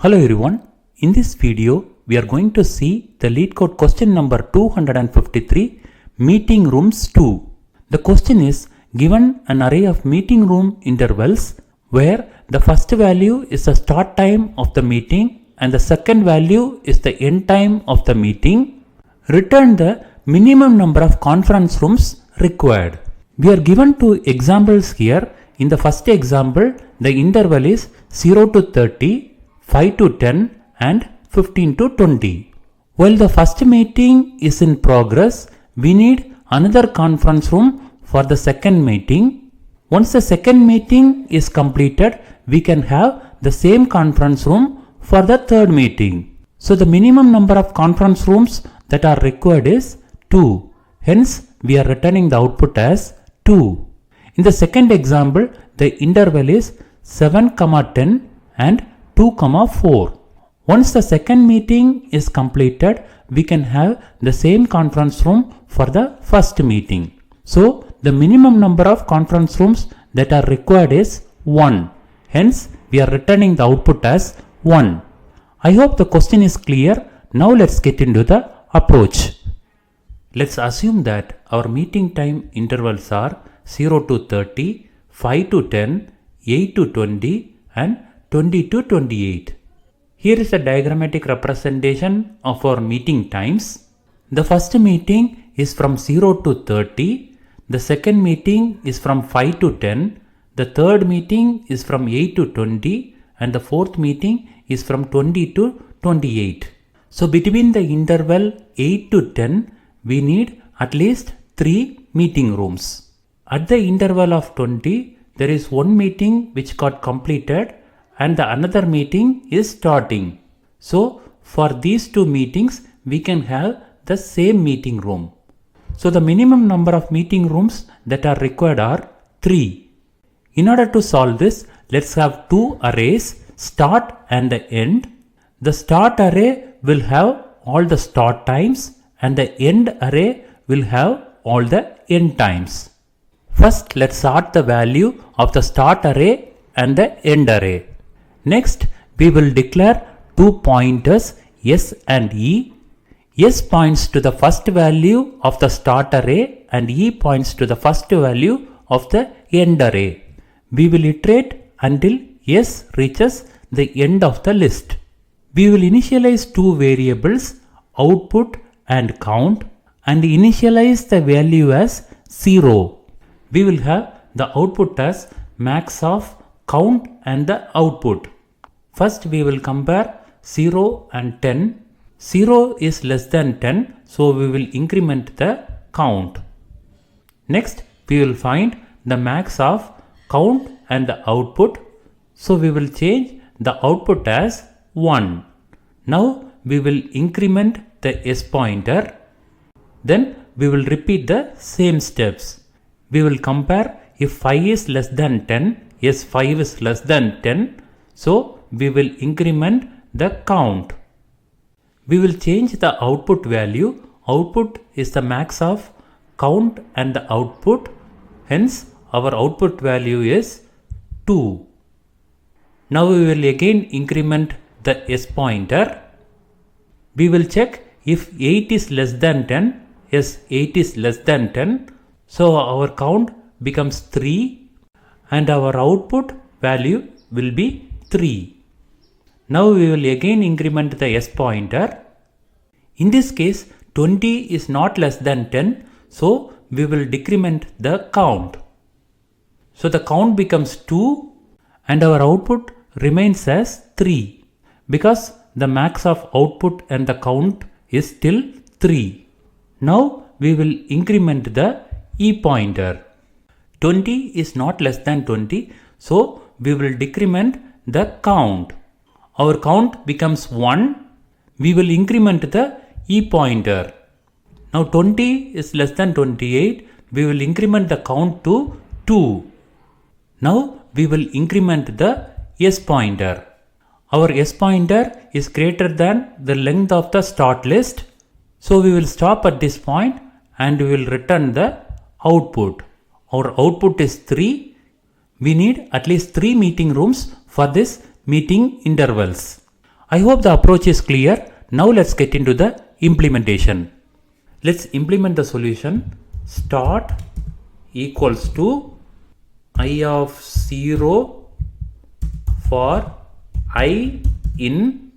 Hello everyone, in this video we are going to see the Leetcode question number 253, meeting rooms 2. The question is given an array of meeting room intervals where the first value is the start time of the meeting and the second value is the end time of the meeting. Return the minimum number of conference rooms required. We are given two examples here. In the first example, the interval is 0 to 30, 5 to 10 and 15 to 20. While the first meeting is in progress, we need another conference room for the second meeting. Once the second meeting is completed, we can have the same conference room for the third meeting. So the minimum number of conference rooms that are required is 2. Hence, we are returning the output as 2. In the second example, the interval is 7, 10 and 2, 4. Once the second meeting is completed, we can have the same conference room for the first meeting. So, the minimum number of conference rooms that are required is 1. Hence, we are returning the output as 1. I hope the question is clear. Now, let's get into the approach. Let's assume that our meeting time intervals are 0 to 30, 5 to 10, 8 to 20 and 20 to 28. Here is a diagrammatic representation of our meeting times. The first meeting is from 0 to 30, the second meeting is from 5 to 10, the third meeting is from 8 to 20 and the fourth meeting is from 20 to 28. So between the interval 8 to 10, we need at least 3 meeting rooms. At the interval of 20, there is one meeting which got completed and the another meeting is starting. So for these two meetings, we can have the same meeting room. So the minimum number of meeting rooms that are required are 3. In order to solve this, let's have two arrays, start and the end. The start array will have all the start times and the end array will have all the end times. First, let's sort the value of the start array and the end array. Next, we will declare two pointers S and E. S points to the first value of the start array and E points to the first value of the end array. We will iterate until S reaches the end of the list. We will initialize two variables, output and count, and initialize the value as 0. We will have the output as max of count and the output. First we will compare 0 and 10. 0 is less than 10, so we will increment the count. Next we will find the max of count and the output, so we will change the output as 1. Now we will increment the S pointer. Then we will repeat the same steps. We will compare if 5 is less than 10, yes 5 is less than 10, so we will increment the count. We will change the output value. Output is the max of count and the output. Hence our output value is 2. Now we will again increment the S pointer. We will check if 8 is less than 10. Yes, 8 is less than 10. So our count becomes 3 and our output value will be 3. Now we will again increment the S pointer. In this case, 20 is not less than 10, so we will decrement the count. So the count becomes 2 and our output remains as 3 because the max of output and the count is still 3. Now we will increment the E pointer. 20 is not less than 20, so we will decrement the count. Our count becomes 1. We will increment the E pointer. Now 20 is less than 28. We will increment the count to 2. Now we will increment the S pointer. Our S pointer is greater than the length of the start list. So we will stop at this point and we will return the output. Our output is 3. We need at least 3 meeting rooms for this meeting intervals. I hope the approach is clear. Now let's get into the implementation. Let's implement the solution. Start equals to I of 0 for I in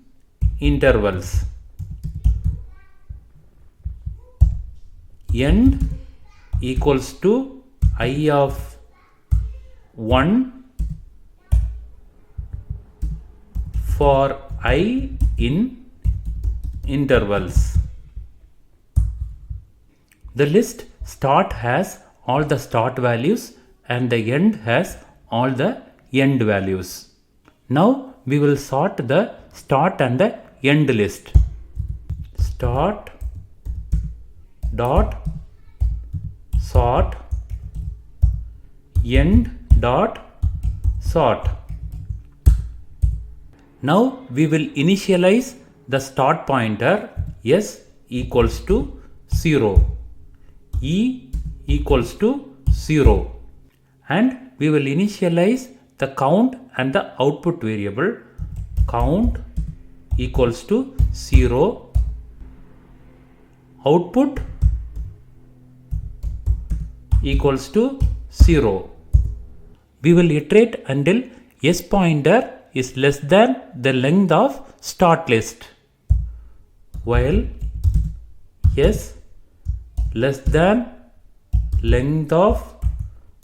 intervals. End equals to I of 1 for I in intervals. The list start has all the start values and the end has all the end values. Now we will sort the start and the end list. Start dot sort end dot sort. Now we will initialize the start pointer s equals to 0, e equals to 0, and we will initialize the count and the output variable. Count equals to 0, output equals to 0. We will iterate until s pointer is less than the length of start list. While s less than length of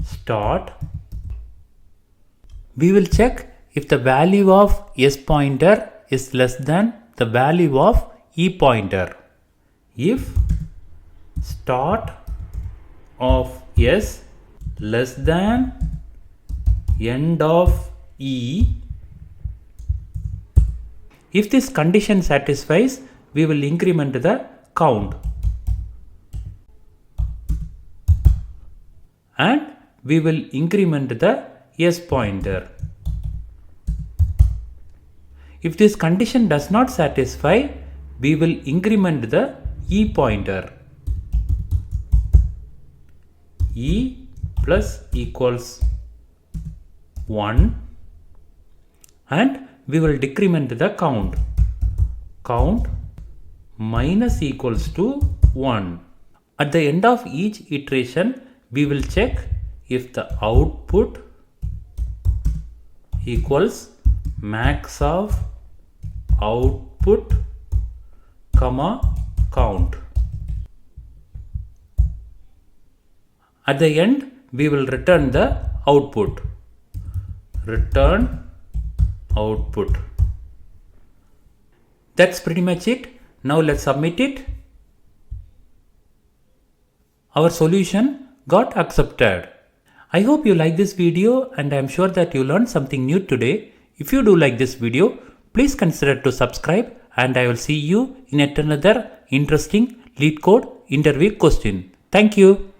start, we will check if the value of s pointer is less than the value of e pointer. If start of s less than end of e, if this condition satisfies, we will increment the count and we will increment the s pointer. If this condition does not satisfy, we will increment the e pointer. E plus equals 1 and we will decrement the count. Count minus equals to 1. At the end of each iteration, we will check if the output equals max of output comma count. At the end, we will return the output. Return output. That's pretty much it. Now let's submit it. Our solution got accepted. I hope you like this video and I am sure that you learned something new today. If you do like this video, please consider to subscribe and I will see you in another interesting Leetcode interview question. Thank you.